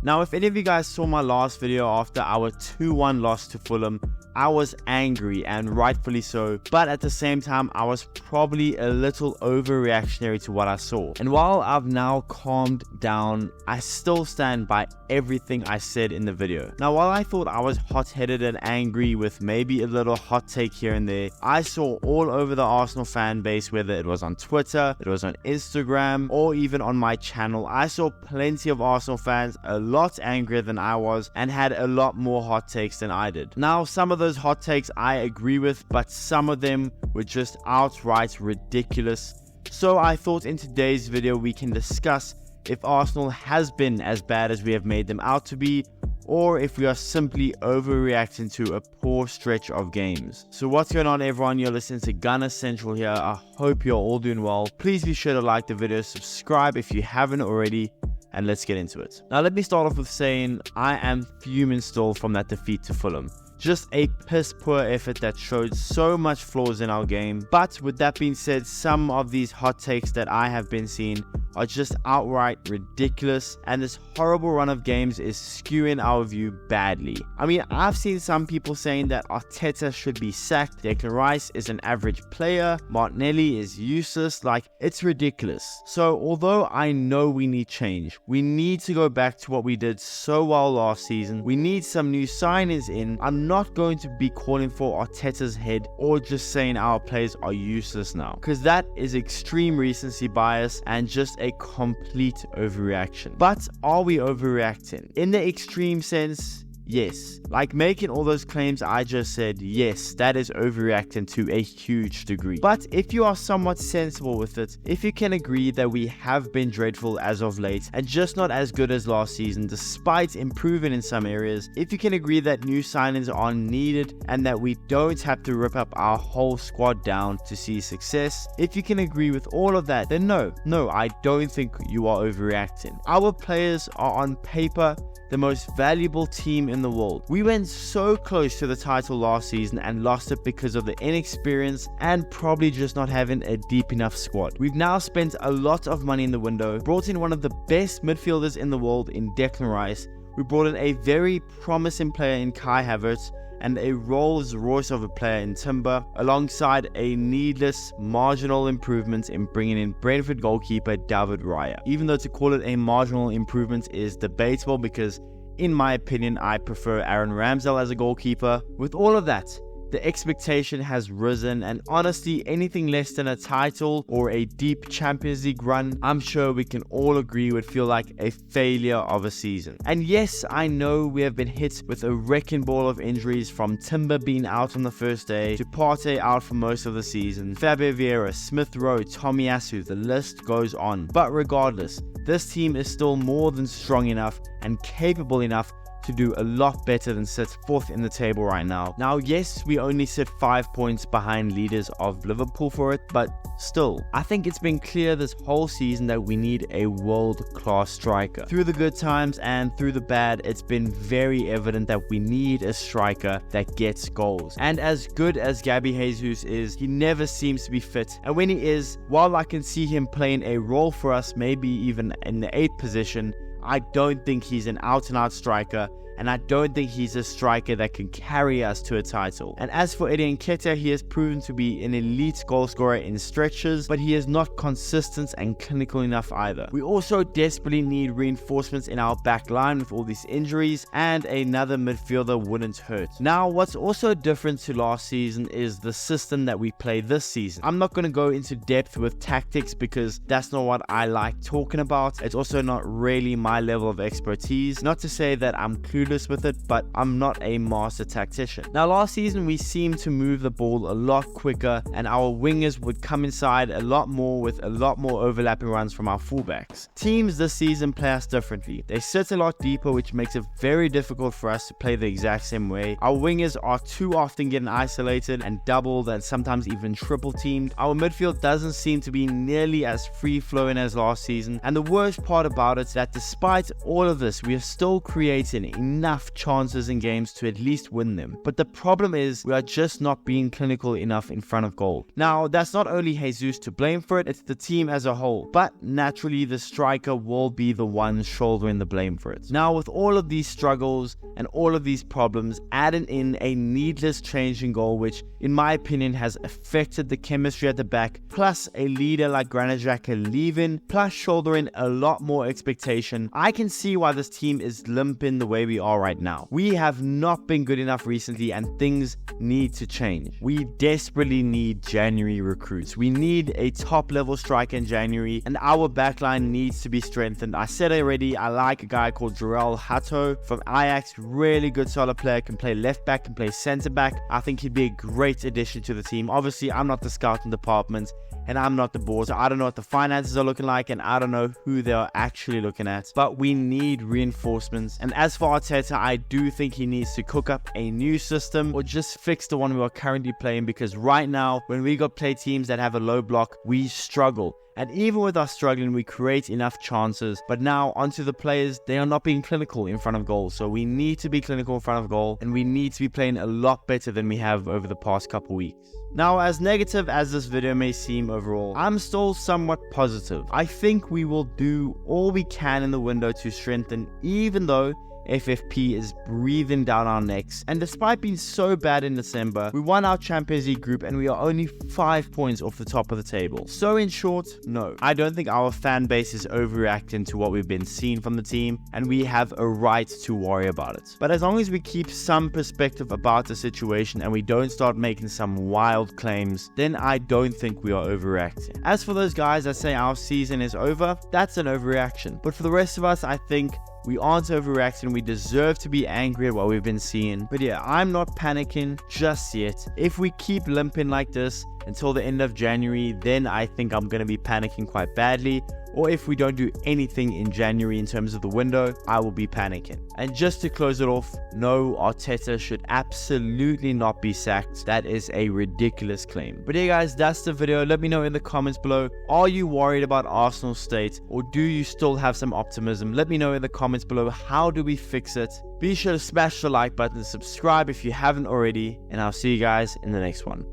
Now, if any of you guys saw my last video after our 2-1 loss to Fulham, I was angry, and rightfully so, but at the same time I was probably a little overreactionary to what I saw. And while I've now calmed down, I still stand by everything I said in the video. Now, while I thought I was hot-headed and angry with maybe a little hot take here and there, I saw all over the Arsenal fan base, whether it was on Twitter, it was on Instagram, or even on my channel, I saw plenty of Arsenal fans a lot angrier than I was and had a lot more hot takes than I did. Now, some of those hot takes I agree with, but some of them were just outright ridiculous. So I thought in today's video we can discuss if Arsenal has been as bad as we have made them out to be, or if we are simply overreacting to a poor stretch of games. So what's going on, everyone? You're listening to Gunner Central here. I hope you're all doing well. Please be sure to like the video, subscribe if you haven't already, and let's get into it. Now, let me start off with saying I am fuming still from that defeat to Fulham. Just a piss poor effort that showed so much flaws in our game. But with that being said, some of these hot takes that I have been seeing are just outright ridiculous, and this horrible run of games is skewing our view badly. I mean, I've seen some people saying that Arteta should be sacked, Declan Rice is an average player, Martinelli is useless. Like, it's ridiculous. So although I know we need change, we need to go back to what we did so well last season, we need some new signings in. I'm not going to be calling for Arteta's head or just saying our players are useless now, because that is extreme recency bias and just a complete overreaction. But are we overreacting? In the extreme sense, yes. Like making all those claims I just said, yes, that is overreacting to a huge degree. But if you are somewhat sensible with it, if you can agree that we have been dreadful as of late and just not as good as last season despite improving in some areas, if you can agree that new signings are needed and that we don't have to rip up our whole squad down to see success, if you can agree with all of that, then no, I don't think you are overreacting. Our players are on paper the most valuable team in the world. We went so close to the title last season and lost it because of the inexperience and probably just not having a deep enough squad. We've now spent a lot of money in the window, brought in one of the best midfielders in the world in Declan Rice. We brought in a very promising player in Kai Havertz and a Rolls Royce of a player in Timber, alongside a needless marginal improvement in bringing in Brentford goalkeeper David Raya. Even though to call it a marginal improvement is debatable, because in my opinion I prefer Aaron Ramsdale as a goalkeeper. With all of that, the expectation has risen, and honestly, anything less than a title or a deep Champions League run, I'm sure we can all agree would feel like a failure of a season. And yes, I know we have been hit with a wrecking ball of injuries, from Timber being out on the first day to Partey out for most of the season, Fabio Vieira, Smith Rowe, Tomiyasu, the list goes on. But regardless, this team is still more than strong enough and capable enough to do a lot better than sit 4th in the table right now. Now, yes, we only sit 5 points behind leaders of Liverpool for it, but still, I think it's been clear this whole season that we need a world-class striker. Through the good times and through the bad, it's been very evident that we need a striker that gets goals. And as good as Gabby Jesus is, he never seems to be fit. And when he is, while I can see him playing a role for us, maybe even in the 8th position, I don't think he's an out-and-out striker, and I don't think he's a striker that can carry us to a title. And as for Eddie Nketiah, he has proven to be an elite goal scorer in stretches, but he is not consistent and clinical enough either. We also desperately need reinforcements in our back line with all these injuries, and another midfielder wouldn't hurt. Now, what's also different to last season is the system that we play this season. I'm not going to go into depth with tactics because that's not what I like talking about. It's also not really my level of expertise. Not to say that I'm clueless with it, but I'm not a master tactician. Now, last season we seemed to move the ball a lot quicker, and our wingers would come inside a lot more with a lot more overlapping runs from our fullbacks. Teams this season play us differently. They sit a lot deeper, which makes it very difficult for us to play the exact same way. Our wingers are too often getting isolated and doubled and sometimes even triple teamed. Our midfield doesn't seem to be nearly as free flowing as last season, and the worst part about it is that despite all of this, we are still creating enough chances in games to at least win them. But the problem is we are just not being clinical enough in front of goal. Now, that's not only Jesus to blame for it, it's the team as a whole. But naturally, the striker will be the one shouldering the blame for it. Now, with all of these struggles and all of these problems, adding in a needless change in goal, which in my opinion has affected the chemistry at the back, plus a leader like Granit Xhaka leaving, plus shouldering a lot more expectation, I can see why this team is limping the way we are right now. We have not been good enough recently and things need to change. We desperately need January recruits. We need a top level striker in January and our backline needs to be strengthened. I said already, I like a guy called Jarell Hato from Ajax, really good solid player, can play left back, can play centre back. I think he'd be a great addition to the team. Obviously, I'm not the scouting department and I'm not the board, so I don't know what the finances are looking like and I don't know who they are actually looking at, but we need reinforcements. And as for Arteta, I do think he needs to cook up a new system or just fix the one we are currently playing, because right now when we go play teams that have a low block, we struggle. And even with us struggling, we create enough chances. But now onto the players, they are not being clinical in front of goal. So we need to be clinical in front of goal and we need to be playing a lot better than we have over the past couple weeks. Now, as negative as this video may seem overall, I'm still somewhat positive. I think we will do all we can in the window to strengthen, even though FFP is breathing down our necks. And despite being so bad in December, we won our Champions League group and we are only 5 points off the top of the table. So in short, no, I don't think our fan base is overreacting to what we've been seeing from the team, and we have a right to worry about it. But as long as we keep some perspective about the situation and we don't start making some wild claims, then I don't think we are overreacting. As for those guys that say our season is over, that's an overreaction. But for the rest of us, I think we aren't overreacting. We deserve to be angry at what we've been seeing. But yeah, I'm not panicking just yet. If we keep limping like this until the end of January, then I think I'm going to be panicking quite badly. Or if we don't do anything in January in terms of the window, I will be panicking. And just to close it off, no, Arteta should absolutely not be sacked. That is a ridiculous claim. But yeah guys, that's the video. Let me know in the comments below. Are you worried about Arsenal's state, or do you still have some optimism? Let me know in the comments below. How do we fix it? Be sure to smash the like button, subscribe if you haven't already, and I'll see you guys in the next one.